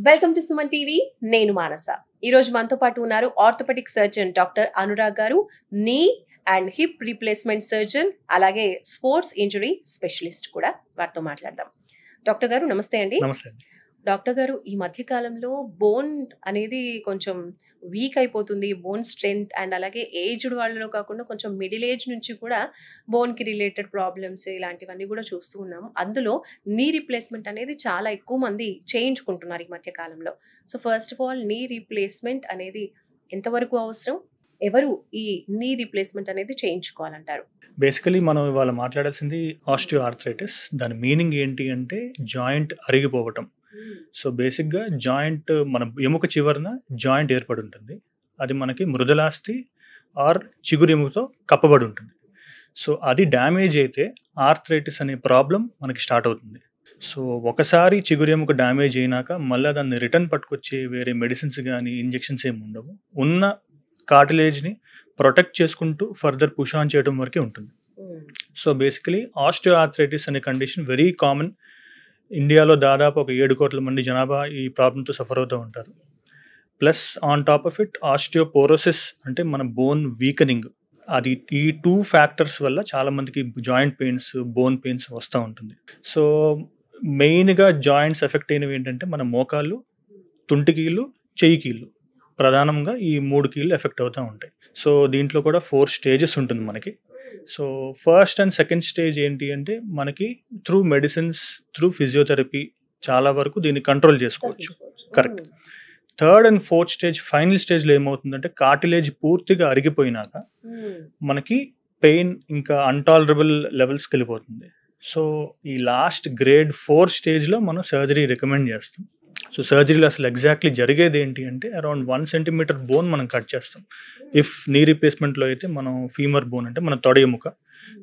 Welcome to Suman TV. నేను మానస. ఈ రోజు మనతో పాటు ఉన్నారు ఆర్థోపెడిక్ సర్జన్ డాక్టర్ అనురాగ్ గారు, నీ అండ్ హిప్ రీప్లేస్మెంట్ సర్జన్, అలాగే స్పోర్ట్స్ ఇంజరీ స్పెషలిస్ట్ కూడా. వారితో మాట్లాడదాం. డాక్టర్ గారు నమస్తే అండి. నమస్తే అండి. డాక్టర్ గారు, ఈ మధ్య కాలంలో బోన్ అనేది కొంచెం వీక్ అయిపోతుంది. బోన్ స్ట్రెంగ్త్ అండ్ అలాగే ఏజ్డ్ వాళ్ళలో కాకుండా కొంచెం మిడిల్ ఏజ్ నుంచి కూడా బోన్కి రిలేటెడ్ ప్రాబ్లమ్స్ ఇలాంటివన్నీ కూడా చూస్తూ ఉన్నాము. అందులో నీ రీప్లేస్మెంట్ అనేది చాలా ఎక్కువ మంది చేయించుకుంటున్నారు ఈ మధ్య కాలంలో. So first of all, knee replacement అనేది ఎంతవరకు అవసరం? ఎవరు ఈ నీ రీప్లేస్మెంట్ అనేది చేయించుకోవాలంటారు? బేసికలీ మనం ఇవాళ మాట్లాడాల్సింది ఆస్టియో ఆర్థరైటిస్. దాని మీనింగ్ ఏంటి అంటే జాయింట్ అరిగిపోవటం. సో బేసిక్గా జాయింట్ మన ఎముక చివరన జాయింట్ ఏర్పడి ఉంటుంది. అది మనకి మృదులాస్థి ఆర్ చిగురు ఎముకతో కప్పబడి ఉంటుంది. సో అది డ్యామేజ్ అయితే ఆర్థరైటిస్ అనే ప్రాబ్లం మనకి స్టార్ట్ అవుతుంది. సో ఒకసారి చిగురు ఎముక డ్యామేజ్ అయినాక మళ్ళీ దాన్ని రిటర్న్ పట్టుకొచ్చే వేరే మెడిసిన్స్ కానీ ఇంజెక్షన్స్ ఏమి ఉండవు. ఉన్న కార్టిలేజ్ని ప్రొటెక్ట్ చేసుకుంటూ ఫర్దర్ పుష్ ఆన్ చేయడం వరకే ఉంటుంది. సో బేసికలీ ఆస్టియో ఆర్థరైటిస్ అనే కండిషన్ వెరీ కామన్. ఇండియాలో దాదాపు ఒక 7 కోట్ల మంది జనాభా ఈ ప్రాబ్లంతో సఫర్ అవుతూ ఉంటారు. Plus on top of it osteoporosis అంటే మన బోన్ వీకనింగ్. అది ఈ 2 ఫ్యాక్టర్స్ వల్ల చాలామందికి జాయింట్ పెయిన్స్, బోన్ పెయిన్స్ వస్తూ ఉంటుంది. సో మెయిన్గా జాయింట్స్ ఎఫెక్ట్ అయినవి ఏంటంటే మన మోకాళ్ళు, తుంటికీళ్ళు, చెయ్యి కీళ్ళు. ప్రధానంగా ఈ 3 కీళ్ళు ఎఫెక్ట్ అవుతూ ఉంటాయి. సో దీంట్లో కూడా 4 స్టేజెస్ ఉంటుంది మనకి. So first and second stage ఏంటి అంటే మనకి త్రూ మెడిసిన్స్, త్రూ ఫిజియోథెరపీ చాలా వరకు దీన్ని కంట్రోల్ చేసుకోవచ్చు. Correct. Third and fourth stage, final స్టేజ్లో ఏమవుతుందంటే కార్టిలేజ్ పూర్తిగా అరిగిపోయినాక మనకి పెయిన్ ఇంకా అన్టాలరబుల్ లెవెల్స్కి వెళ్ళిపోతుంది. సో ఈ లాస్ట్ గ్రేడ్ 4 స్టేజ్లో మనం సర్జరీ రికమెండ్ చేస్తాం. సో సర్జరీలో అసలు ఎగ్జాక్ట్లీ జరిగేది ఏంటి అంటే అరౌండ్ 1 సెంటీమీటర్ బోన్ మనం కట్ చేస్తాం. ఇఫ్ నీ రీప్లేస్మెంట్లో అయితే మనం ఫీమర్ బోన్ అంటే మన తొడ ఎముక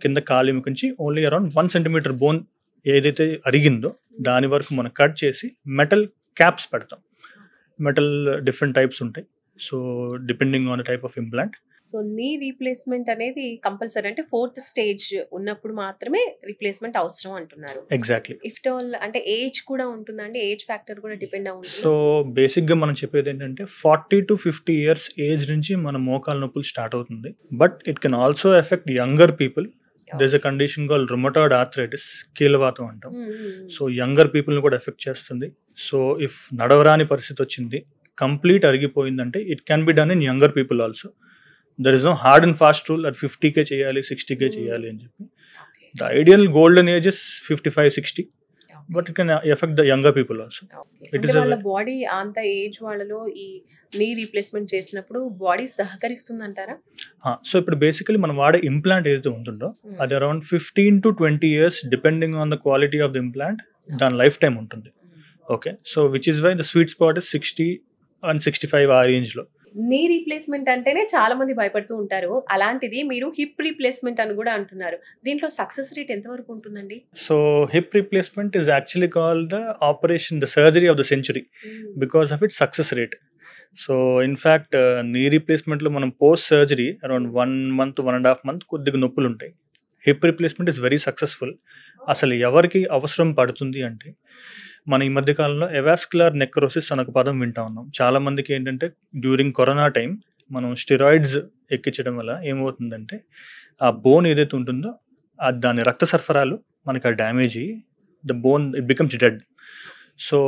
కింద కాలు ఎముక నుంచి ఓన్లీ అరౌండ్ 1 సెంటీమీటర్ బోన్ ఏదైతే అరిగిందో దాని వరకు మనం కట్ చేసి మెటల్ క్యాప్స్ పెడతాం. మెటల్ డిఫరెంట్ టైప్స్ ఉంటాయి. So depending on the type of implant. So knee replacement అనేది కంపల్సరీ అంటే 4th స్టేజ్ ఉన్నప్పుడు మాత్రమే రీప్లేస్మెంట్ అవసరం అంటున్నారు. ఎగ్జాక్ట్లీ. ఇఫ్ ఆల్ అంటే ఏజ్ కూడా ఉంటుందండి, ఏజ్ ఫ్యాక్టర్ కూడా డిపెండ్ అవుతుంది. సో బేసిక్గా మనం చెప్పేది ఏంటంటే 40 to 50 ఇయర్స్ ఏజ్ నుంచి మన మోకాల నొప్పులు స్టార్ట్ అవుతుంది. But it can also affect younger people. There is a condition called rheumatoid arthritis, కీలవాతం అంటాం. సో యంగర్ పీపుల్ని కూడా ఎఫెక్ట్ చేస్తుంది. సో ఇఫ్ నడవరాని పరిస్థితి వచ్చింది, కంప్లీట్ అరిగిపోయిందంటే it can be done in younger people also. There is no hard and fast rule అది 50K చేయాలి, 60K చేయాలి అని చెప్పి. The ideal golden age is 55-60, but it can effect the younger people also. It is వాళ్ళ body అంత age వాళ్ళలో ఈ knee replacement చేసినప్పుడు బాడీ సహకరిస్తుంది అంటారా? సో ఇప్పుడు బేసికలీ మనం వాడే ఇంప్లాంట్ ఏదైతే ఉంటుందో అది around 15 to 20 years depending on the quality of the implant దాని లైఫ్ టైం ఉంటుంది. Okay. So which is why the sweet spot is 60 and 65 ఆ రేంజ్లో. నీ రీప్లేస్మెంట్ అంటేనే చాలా మంది భయపడుతూ ఉంటారు. అలాంటిది మీరు హిప్ రీప్లేస్మెంట్ అని కూడా అంటున్నారు. దీంట్లో సక్సెస్ రేట్ ఎంతవరకు ఉంటుందండి? So hip replacement is actually called the operation, the surgery of the century because of it success rate. So in fact నీ రీప్లేస్మెంట్లో మనం post surgery around 1 month, 1.5 months కొద్దిగా నొప్పులు ఉంటాయి. Hip replacement is very successful. అసలు ఎవరికి అవసరం పడుతుంది అంటే మన ఈ మధ్యకాలంలో ఎవాస్కులర్ నెక్రోసిస్ అనే ఒక పదం వింటా ఉన్నాం. చాలా మందికి ఏంటంటే డ్యూరింగ్ కరోనా టైం మనం స్టెరాయిడ్స్ ఎక్కించడం వల్ల ఏమవుతుందంటే ఆ బోన్ ఏదైతే ఉంటుందో దాని రక్త సరఫరాలు మనకి ఆ డ్యామేజ్ అయ్యి the bone it becomes dead. So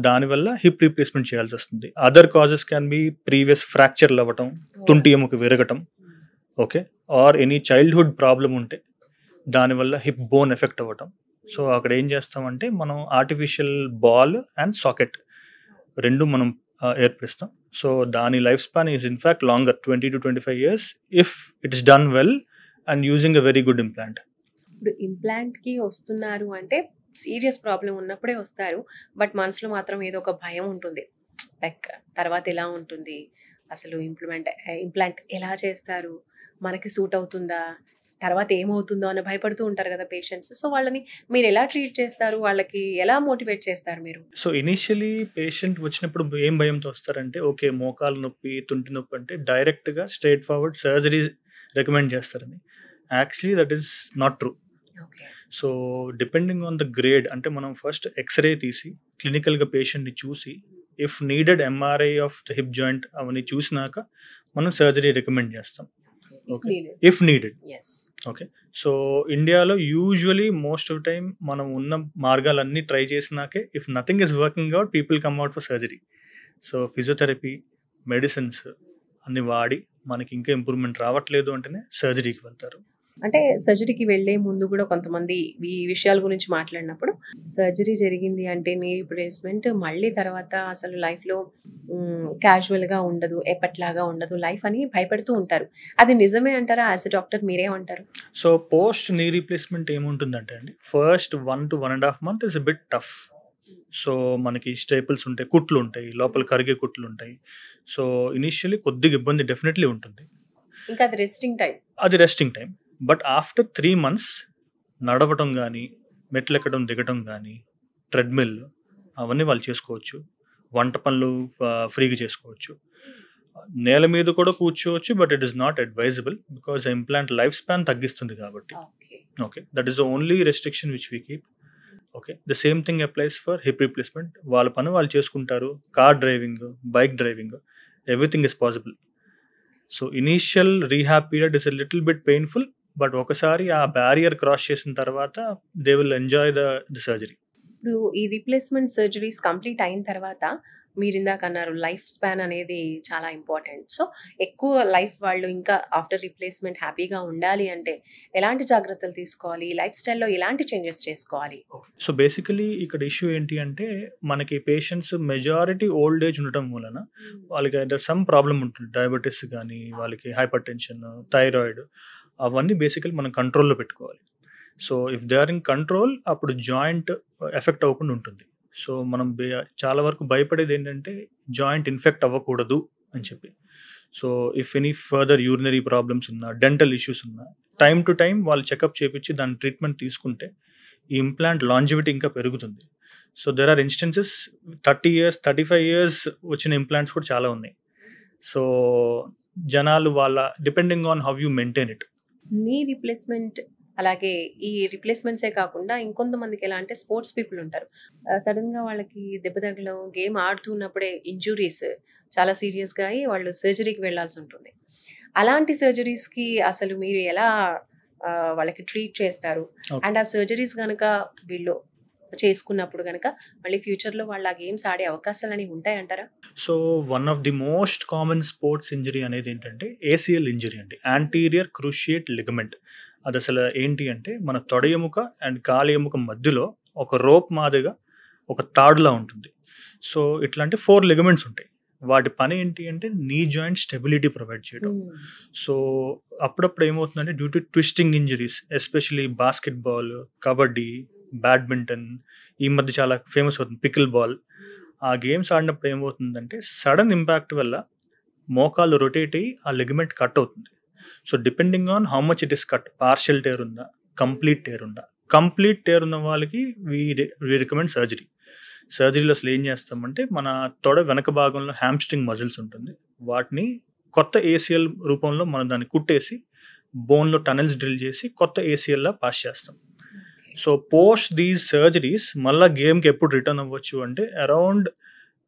దానివల్ల హిప్ రీప్లేస్మెంట్ చేయాల్సి వస్తుంది. Other causes can be previous ఫ్రాక్చర్లు అవ్వటం, తుంటి ఎముక విరగటం, okay, or any childhood problem ఉంటే దానివల్ల హిప్ బోన్ ఎఫెక్ట్ అవ్వటం. సో అక్కడ ఏం చేస్తామంటే మనం ఆర్టిఫిషియల్ బాల్ అండ్ సాకెట్ రెండు మనం ఏర్పరుస్తాం. సో దాని life span is in fact longer, 20 to 25 years if it is done well and using a very good implant. ఇప్పుడు ఇంప్లాంట్కి వస్తున్నారు అంటే సీరియస్ ప్రాబ్లం ఉన్నప్పుడే వస్తారు. బట్ మనసులో మాత్రం ఏదో ఒక భయం ఉంటుంది. లైక్ తర్వాత ఎలా ఉంటుంది, అసలు ఇంప్లాంట్ ఎలా చేస్తారు, మనకి సూట్ అవుతుందా, తర్వాత ఏమవుతుందో అని భయపడుతూ ఉంటారు కదా పేషెంట్స్. సో వాళ్ళని మీరు ఎలా ట్రీట్ చేస్తారు, వాళ్ళకి ఎలా మోటివేట్ చేస్తారు మీరు? సో ఇనీషియలీ పేషెంట్ వచ్చినప్పుడు ఏం భయంతో వస్తారంటే ఓకే మోకాలు నొప్పి, తుంటి నొప్పి అంటే డైరెక్ట్గా స్ట్రైట్ ఫార్వర్డ్ సర్జరీ రికమెండ్ చేస్తారని. Actually that is not true. So depending on the grade అంటే మనం ఫస్ట్ ఎక్స్రే తీసి క్లినికల్గా పేషెంట్ని చూసి if needed MRI of the hip joint అవన్నీ చూసినాక మనం సర్జరీ రికమెండ్ చేస్తాం. Okay, if needed. Okay, so ఇండియాలో యూజువలీ మోస్ట్ ఆఫ్ టైం మనం ఉన్న మార్గాలన్నీ ట్రై చేసినాకే if nothing is working out people come out for surgery. So physiotherapy, medicines అన్ని వాడి మనకి ఇంకా ఇంప్రూవ్మెంట్ రావట్లేదు అంటేనే సర్జరీకి వెళ్తారు. అంటే సర్జరీకి వెళ్ళే ముందు కూడా కొంతమంది ఈ విషయాల గురించి మాట్లాడినప్పుడు సర్జరీ జరిగింది అంటే నీ రీప్లేస్మెంట్ మళ్ళీ తర్వాత అసలు లైఫ్లో క్యాజువల్గా ఉండదు, ఎప్పట్లాగా ఉండదు లైఫ్ అని భయపడుతూ ఉంటారు. అది నిజమే అంటారా? యాజ్ ఎ డాక్టర్ మీరేమంటారు? సో పోస్ట్ నీ రీప్లేస్మెంట్ ఏముంటుందంటే అండి, first 1 to 1.5 months is a bit tough. So మనకి స్టేపుల్స్ ఉంటాయి, కుట్లు ఉంటాయి, లోపల కరిగే కుట్లు ఉంటాయి. సో ఇనిషియలీ కొద్దిగా ఇబ్బంది డెఫినెట్లీ ఉంటుంది. ఇంకా అది resting time. But after 3 months నడవటం కానీ, మెట్లెక్కడం దిగటం కానీ, ట్రెడ్మిల్ అవన్నీ వాళ్ళు చేసుకోవచ్చు. వంట పనులు ఫ్రీగా చేసుకోవచ్చు. నేల మీద కూడా కూర్చోవచ్చు, but it is not advisable because implant life span తగ్గిస్తుంది కాబట్టి. Okay, that is the only restriction which we keep. Okay, the same thing applies for hip replacement. వాళ్ళ పని వాళ్ళు చేసుకుంటారు. Car driving, bike driving, everything is possible. So initial rehab period is a little bit painful, but ఒకసారి ఆ barrier cross చేసిన తర్వాత they will enjoy the surgery. ఇప్పుడు ఈ రీప్లేస్మెంట్ సర్జరీస్ కంప్లీట్ అయిన తర్వాత మీరు ఇందాక అన్నారు లైఫ్ స్పాన్ అనేది చాలా ఇంపార్టెంట్. సో ఎక్కువ లైఫ్ వాళ్ళు ఇంకా ఆఫ్టర్ రీప్లేస్మెంట్ హ్యాపీగా ఉండాలి అంటే ఎలాంటి జాగ్రత్తలు తీసుకోవాలి? లైఫ్ స్టైల్లో ఎలాంటి చేంజెస్ చేసుకోవాలి? సో బేసికలీ ఇక్కడ ఇష్యూ ఏంటి అంటే మనకి పేషెంట్స్ మెజారిటీ ఓల్డ్ ఏజ్ ఉండటం వలన వాళ్ళకి ఏదైనా సమ్ ప్రాబ్లం ఉంటుంది. డయాబెటీస్ కానీ, వాళ్ళకి హైపర్ టెన్షన్, థైరాయిడ్, అవన్నీ బేసికలీ మనం కంట్రోల్లో పెట్టుకోవాలి. So if they are in control అప్పుడు జాయింట్ ఎఫెక్ట్ అవ్వకుండా ఉంటుంది. సో మనం చాలా వరకు భయపడేది ఏంటంటే జాయింట్ ఇన్ఫెక్ట్ అవ్వకూడదు అని చెప్పి. So if any further urinary problems ఉన్నా, డెంటల్ ఇష్యూస్ ఉన్నా, టైం టు టైం వాళ్ళు చెకప్ చేయించి దాని ట్రీట్మెంట్ తీసుకుంటే ఈ ఇంప్లాంట్ లాంజివిటీ ఇంకా పెరుగుతుంది. So there are instances 30 years, 35 years వచ్చిన ఇంప్లాంట్స్ కూడా చాలా ఉన్నాయి. సో జనాలు వాళ్ళ depending on how you maintain it. Knee replacement అలాగే ఈ రీప్లేస్మెంట్సే కాకుండా ఇంకొంతమందికి ఎలా అంటే స్పోర్ట్స్ పీపుల్ ఉంటారు. సడన్గా వాళ్ళకి దెబ్బ తగలడం, గేమ్ ఆడుతున్నప్పుడే ఇంజురీస్ చాలా సీరియస్గా అయ్యి వాళ్ళు సర్జరీకి వెళ్ళాల్సి ఉంటుంది. అలాంటి సర్జరీస్కి అసలు మీరు ఎలా వాళ్ళకి ట్రీట్ చేస్తారు? అండ్ ఆ సర్జరీస్ కనుక వీళ్ళు చేసుకున్నప్పుడు కనుక మళ్ళీ ఫ్యూచర్లో వాళ్ళు ఆ గేమ్స్ ఆడే అవకాశాలు అనేవి ఉంటాయంటారా? So one of the most common sports injury అనేది ఏంటంటే ACL ఇంజరీ అండి, యాంటీరియర్ క్రూషియేట్ లిగమెంట్. అది అసలు ఏంటి అంటే మన తొడ ఎముక అండ్ కాలి ఎముక మధ్యలో ఒక రోప్ మాదిరిగా ఒక తాడులా ఉంటుంది. సో ఇట్లాంటి 4 లిగమెంట్స్ ఉంటాయి. వాటి పని ఏంటి అంటే నీ జాయింట్ స్టెబిలిటీ ప్రొవైడ్ చేయడం. సో అప్పుడప్పుడు ఏమవుతుందంటే due to twisting injuries, especially basketball, kabaddi, badminton, ఈ మధ్య చాలా ఫేమస్ అవుతుంది పికిల్ బాల్. ఆ గేమ్స్ ఆడినప్పుడు ఏమవుతుందంటే సడన్ ఇంపాక్ట్ వల్ల మోకాలు రొటేట్ అయ్యి ఆ లిగమెంట్ కట్ అవుతుంది. So depending on how much it is cut, partial tear ఉందా, కంప్లీట్ టేర్ ఉందా. కంప్లీట్ టేర్ ఉన్న వాళ్ళకి వీ రికమెండ్ సర్జరీ. సర్జరీలో అసలు ఏం చేస్తామంటే మన తొడ వెనక భాగంలో హ్యామ్స్ట్రింగ్ మజిల్స్ ఉంటుంది, వాటిని కొత్త ACL రూపంలో మనం దాన్ని కుట్టేసి బోన్లో టనెల్స్ డ్రిల్ చేసి కొత్త ACLలా పాస్ చేస్తాం. సో పోస్ట్ దీస్ సర్జరీస్ మళ్ళీ గేమ్కి ఎప్పుడు రిటర్న్ అవ్వచ్చు అంటే around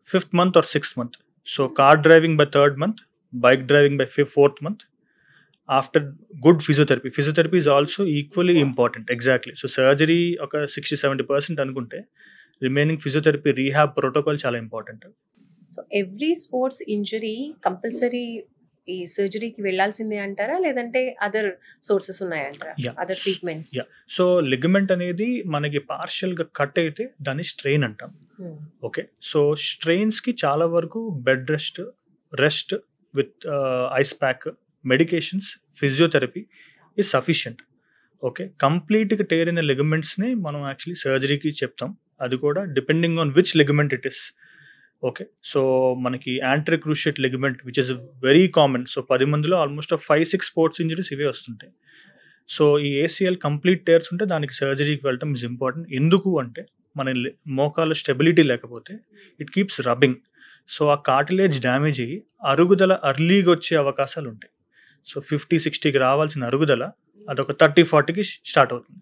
5th month or 6th month. So car driving by 3rd month, bike driving by 4th month. After good physiotherapy is also equally important. Exactly. So surgery ఒక 60-70% అనుకుంటే remaining physiotherapy rehab protocol చాలా important. So every sports injury compulsory ఈ సర్జరీకి వెళ్ళాల్సిందే అంటారా, లేదంటే other sources ఉన్నాయంటారా, other treatments? So ligament అనేది మనకి పార్షియల్గా కట్ అయితే దాన్ని స్ట్రెయిన్ అంటాం. ఓకే, సో స్ట్రెయిన్స్కి చాలా వరకు bed rest with ice pack, medications, physiotherapy is sufficient. Okay, కంప్లీట్గా టేర్ అయిన లిగమెంట్స్ని మనం యాక్చువల్లీ సర్జరీకి చెప్తాం. అది కూడా depending on which ligament it is. Okay, so మనకి anterior cruciate ligament which is very common. So 10 మందిలో ఆల్మోస్ట్ 5-6 స్పోర్ట్స్ ఇంజరీస్ ఇవే వస్తుంటాయి. సో ఈ ACL కంప్లీట్ టేర్స్ ఉంటే దానికి సర్జరీకి వెళ్ళటం ఇస్ ఇంపార్టెంట్. ఎందుకు అంటే మన మోకాలు స్టెబిలిటీ లేకపోతే ఇట్ కీప్స్ రబ్బింగ్. సో ఆ కార్టిలేజ్ డ్యామేజ్ అయ్యి అరుగుదల అర్లీగా వచ్చే అవకాశాలు ఉంటాయి. సో 50-60కి రావాల్సిన అరుగుదల అదొక 30-40కి స్టార్ట్ అవుతుంది.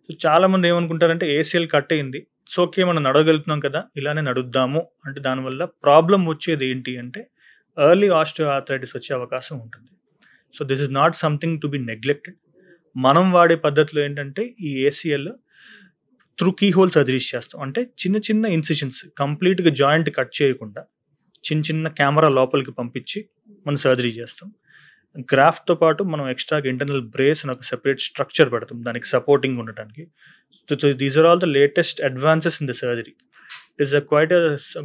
సో చాలామంది ఏమనుకుంటారంటే ACL కట్ అయింది, ఇట్స్ ఓకే, మనం నడవగలుగుతున్నాం కదా, ఇలానే నడుద్దాము అంటే దానివల్ల ప్రాబ్లం వచ్చేది ఏంటి అంటే ఎర్లీ ఆస్టియో ఆర్థరైటిస్ వచ్చే అవకాశం ఉంటుంది. So this is not something to be neglected. మనం వాడే పద్ధతిలో ఏంటంటే ఈ ACL through keyhole surgeries చేస్తాం. అంటే చిన్న చిన్న ఇన్సిషన్స్, కంప్లీట్గా జాయింట్ కట్ చేయకుండా చిన్న చిన్న కెమెరా లోపలికి పంపించి మనం సర్జరీ చేస్తాం. గ్రాఫ్ట్తో పాటు మనం ఎక్స్ట్రాగా ఇంటర్నల్ బ్రేస్ అని ఒక సెపరేట్ స్ట్రక్చర్ పెడతాం దానికి సపోర్టింగ్ ఉండడానికి. So these are all the latest advances in the surgery. It is quite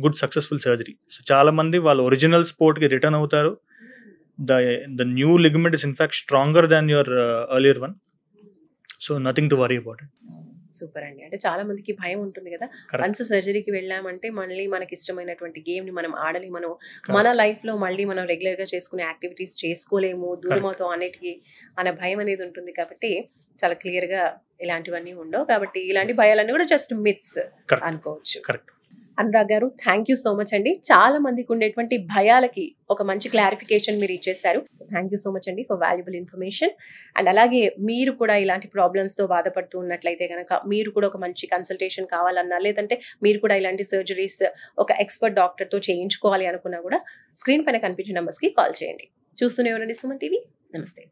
good successful surgery. So చాలా మంది వాళ్ళ ఒరిజినల్ స్పోర్ట్కి రిటర్న్ అవుతారు. The new ligament is in fact stronger than your earlier one. So nothing to worry about it. Super అండి. అంటే చాలా మందికి భయం ఉంటుంది కదా, వన్స్ సర్జరీకి వెళ్ళామంటే మళ్ళీ మనకి ఇష్టమైనటువంటి గేమ్ని మనం ఆడలేము, మనం మన లైఫ్లో మళ్ళీ మనం రెగ్యులర్గా చేసుకునే యాక్టివిటీస్ చేసుకోలేము, దూరం అవుతాం అన్నిటికీ అనే భయం అనేది ఉంటుంది. కాబట్టి చాలా క్లియర్గా ఇలాంటివన్నీ ఉండవు. కాబట్టి ఇలాంటి భయాలన్నీ కూడా జస్ట్ మిత్స్ అనుకోవచ్చు. కరెక్ట్. అనురాగ్ గారు, థ్యాంక్ యూ సో మచ్ అండి. చాలా మందికి ఉండేటువంటి భయాలకి ఒక మంచి క్లారిఫికేషన్ మీరు ఇచ్చేసారు. థ్యాంక్ యూ సో మచ్ అండి ఫర్ వాల్యుబుల్ ఇన్ఫర్మేషన్. అండ్ అలాగే మీరు కూడా ఇలాంటి ప్రాబ్లమ్స్తో బాధపడుతూ ఉన్నట్లయితే కనుక మీరు కూడా ఒక మంచి కన్సల్టేషన్ కావాలన్నా, లేదంటే మీరు కూడా ఇలాంటి సర్జరీస్ ఒక ఎక్స్పర్ట్ డాక్టర్తో చేయించుకోవాలి అనుకున్నా కూడా స్క్రీన్ పైన కనిపించే నెంబర్స్కి కాల్ చేయండి. చూస్తూనే ఉండండి సుమన్ టీవీ. నమస్తే.